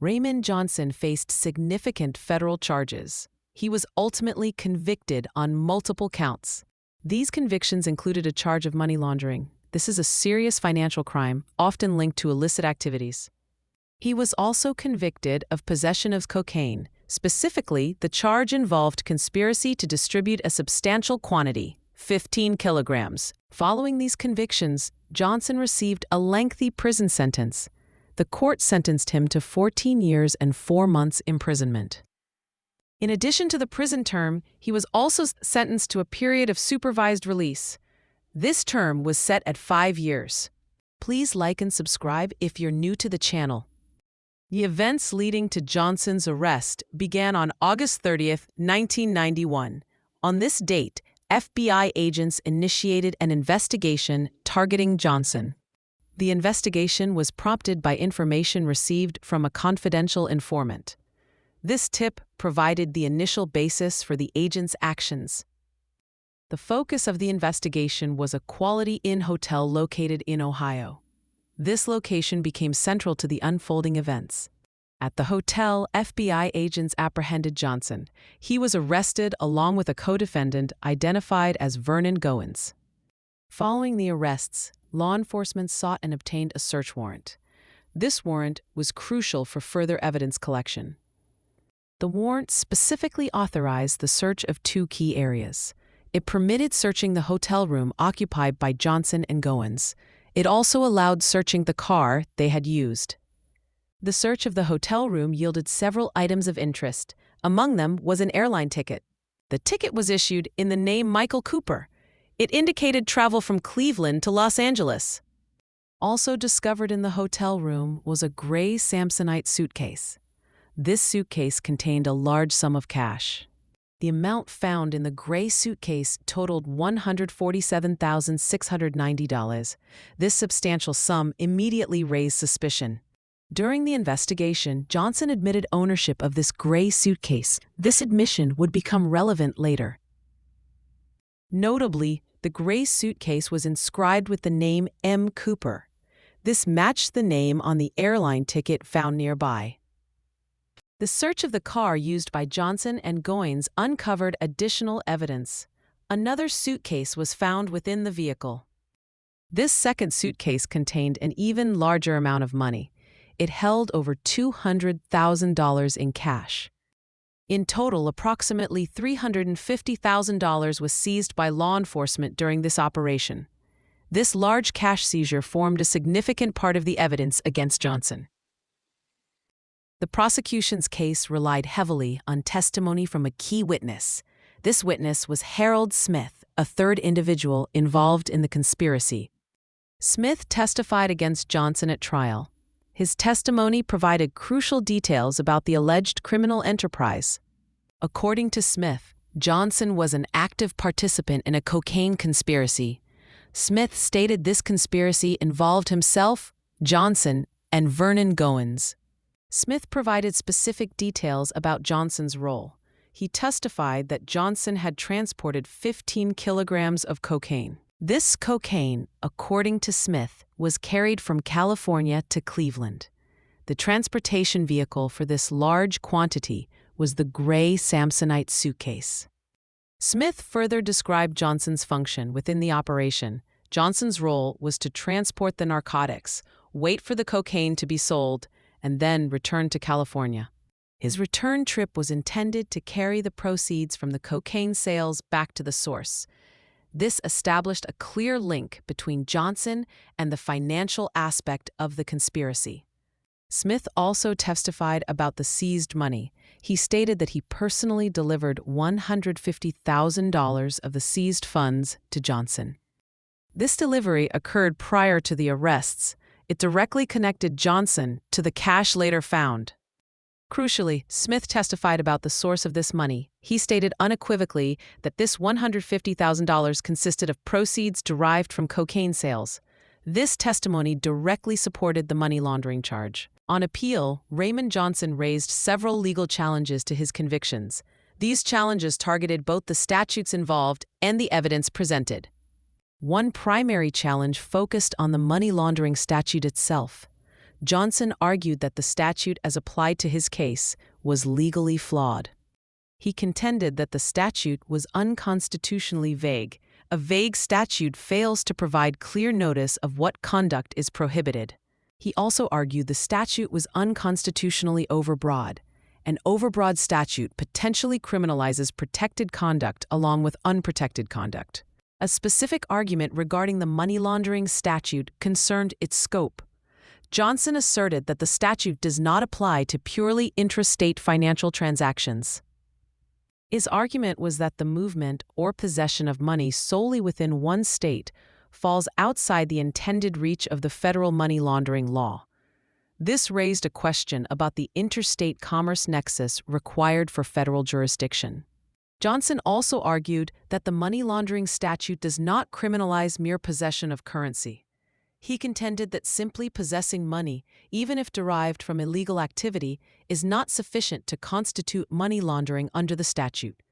Raymond Johnson faced significant federal charges. He was ultimately convicted on multiple counts. These convictions included a charge of money laundering. This is a serious financial crime, often linked to illicit activities. He was also convicted of possession of cocaine. Specifically, the charge involved conspiracy to distribute a substantial quantity, 15 kilograms. Following these convictions, Johnson received a lengthy prison sentence. The court sentenced him to 14 years and 4 months imprisonment. In addition to the prison term, he was also sentenced to a period of supervised release. This term was set at 5 years. Please like and subscribe if you're new to the channel. The events leading to Johnson's arrest began on August 30th, 1991. On this date, FBI agents initiated an investigation targeting Johnson. The investigation was prompted by information received from a confidential informant. This tip provided the initial basis for the agents' actions. The focus of the investigation was a Quality Inn hotel located in Ohio. This location became central to the unfolding events. At the hotel, FBI agents apprehended Johnson. He was arrested along with a co-defendant identified as Vernon Goins. Following the arrests, law enforcement sought and obtained a search warrant. This warrant was crucial for further evidence collection. The warrant specifically authorized the search of 2 key areas. It permitted searching the hotel room occupied by Johnson and Goins. It also allowed searching the car they had used. The search of the hotel room yielded several items of interest. Among them was an airline ticket. The ticket was issued in the name Michael Cooper. It indicated travel from Cleveland to Los Angeles. Also discovered in the hotel room was a gray Samsonite suitcase. This suitcase contained a large sum of cash. The amount found in the gray suitcase totaled $147,690. This substantial sum immediately raised suspicion. During the investigation, Johnson admitted ownership of this gray suitcase. This admission would become relevant later. Notably, the gray suitcase was inscribed with the name M. Cooper. This matched the name on the airline ticket found nearby. The search of the car used by Johnson and Goins uncovered additional evidence. Another suitcase was found within the vehicle. This second suitcase contained an even larger amount of money. It held over $200,000 in cash. In total, approximately $350,000 was seized by law enforcement during this operation. This large cash seizure formed a significant part of the evidence against Johnson. The prosecution's case relied heavily on testimony from a key witness. This witness was Harold Smith, a third individual involved in the conspiracy. Smith testified against Johnson at trial. His testimony provided crucial details about the alleged criminal enterprise. According to Smith, Johnson was an active participant in a cocaine conspiracy. Smith stated this conspiracy involved himself, Johnson, and Vernon Goins. Smith provided specific details about Johnson's role. He testified that Johnson had transported 15 kilograms of cocaine. This cocaine, according to Smith, was carried from California to Cleveland. The transportation vehicle for this large quantity was the gray Samsonite suitcase. Smith further described Johnson's function within the operation. Johnson's role was to transport the narcotics, wait for the cocaine to be sold, and then return to California. His return trip was intended to carry the proceeds from the cocaine sales back to the source. This established a clear link between Johnson and the financial aspect of the conspiracy. Smith also testified about the seized money. He stated that he personally delivered $150,000 of the seized funds to Johnson. This delivery occurred prior to the arrests. It directly connected Johnson to the cash later found. Crucially, Smith testified about the source of this money. He stated unequivocally that this $150,000 consisted of proceeds derived from cocaine sales. This testimony directly supported the money laundering charge. On appeal, Raymond Johnson raised several legal challenges to his convictions. These challenges targeted both the statutes involved and the evidence presented. One primary challenge focused on the money laundering statute itself. Johnson argued that the statute as applied to his case was legally flawed. He contended that the statute was unconstitutionally vague. A vague statute fails to provide clear notice of what conduct is prohibited. He also argued the statute was unconstitutionally overbroad. An overbroad statute potentially criminalizes protected conduct along with unprotected conduct. A specific argument regarding the money laundering statute concerned its scope. Johnson asserted that the statute does not apply to purely intrastate financial transactions. His argument was that the movement or possession of money solely within one state falls outside the intended reach of the federal money laundering law. This raised a question about the interstate commerce nexus required for federal jurisdiction. Johnson also argued that the money laundering statute does not criminalize mere possession of currency. He contended that simply possessing money, even if derived from illegal activity, is not sufficient to constitute money laundering under the statute.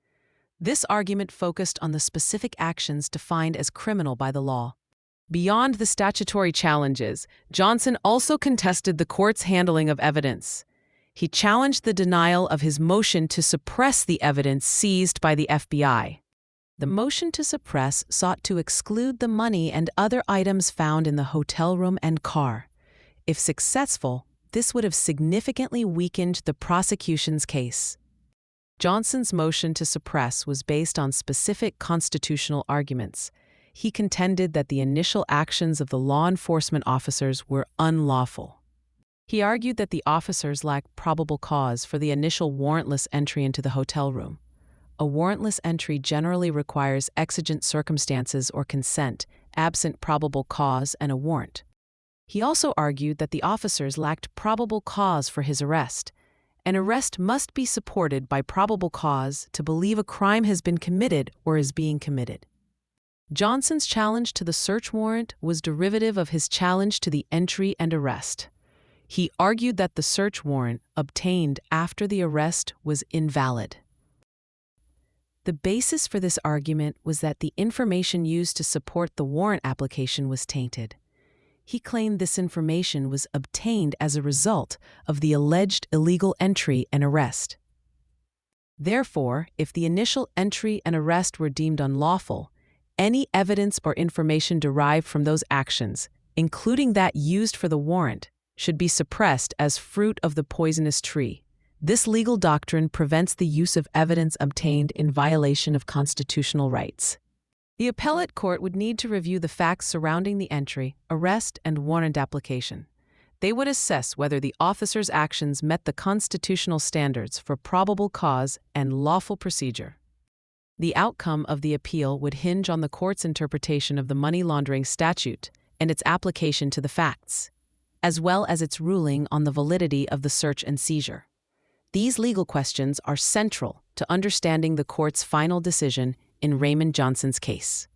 This argument focused on the specific actions defined as criminal by the law. Beyond the statutory challenges, Johnson also contested the court's handling of evidence. He challenged the denial of his motion to suppress the evidence seized by the FBI. The motion to suppress sought to exclude the money and other items found in the hotel room and car. If successful, this would have significantly weakened the prosecution's case. Johnson's motion to suppress was based on specific constitutional arguments. He contended that the initial actions of the law enforcement officers were unlawful. He argued that the officers lacked probable cause for the initial warrantless entry into the hotel room. A warrantless entry generally requires exigent circumstances or consent, absent probable cause and a warrant. He also argued that the officers lacked probable cause for his arrest. An arrest must be supported by probable cause to believe a crime has been committed or is being committed. Johnson's challenge to the search warrant was derivative of his challenge to the entry and arrest. He argued that the search warrant obtained after the arrest was invalid. The basis for this argument was that the information used to support the warrant application was tainted. He claimed this information was obtained as a result of the alleged illegal entry and arrest. Therefore, if the initial entry and arrest were deemed unlawful, any evidence or information derived from those actions, including that used for the warrant, should be suppressed as fruit of the poisonous tree. This legal doctrine prevents the use of evidence obtained in violation of constitutional rights. The appellate court would need to review the facts surrounding the entry, arrest, and warrant application. They would assess whether the officer's actions met the constitutional standards for probable cause and lawful procedure. The outcome of the appeal would hinge on the court's interpretation of the money laundering statute and its application to the facts, as well as its ruling on the validity of the search and seizure. These legal questions are central to understanding the court's final decision in Raymond Johnson's case.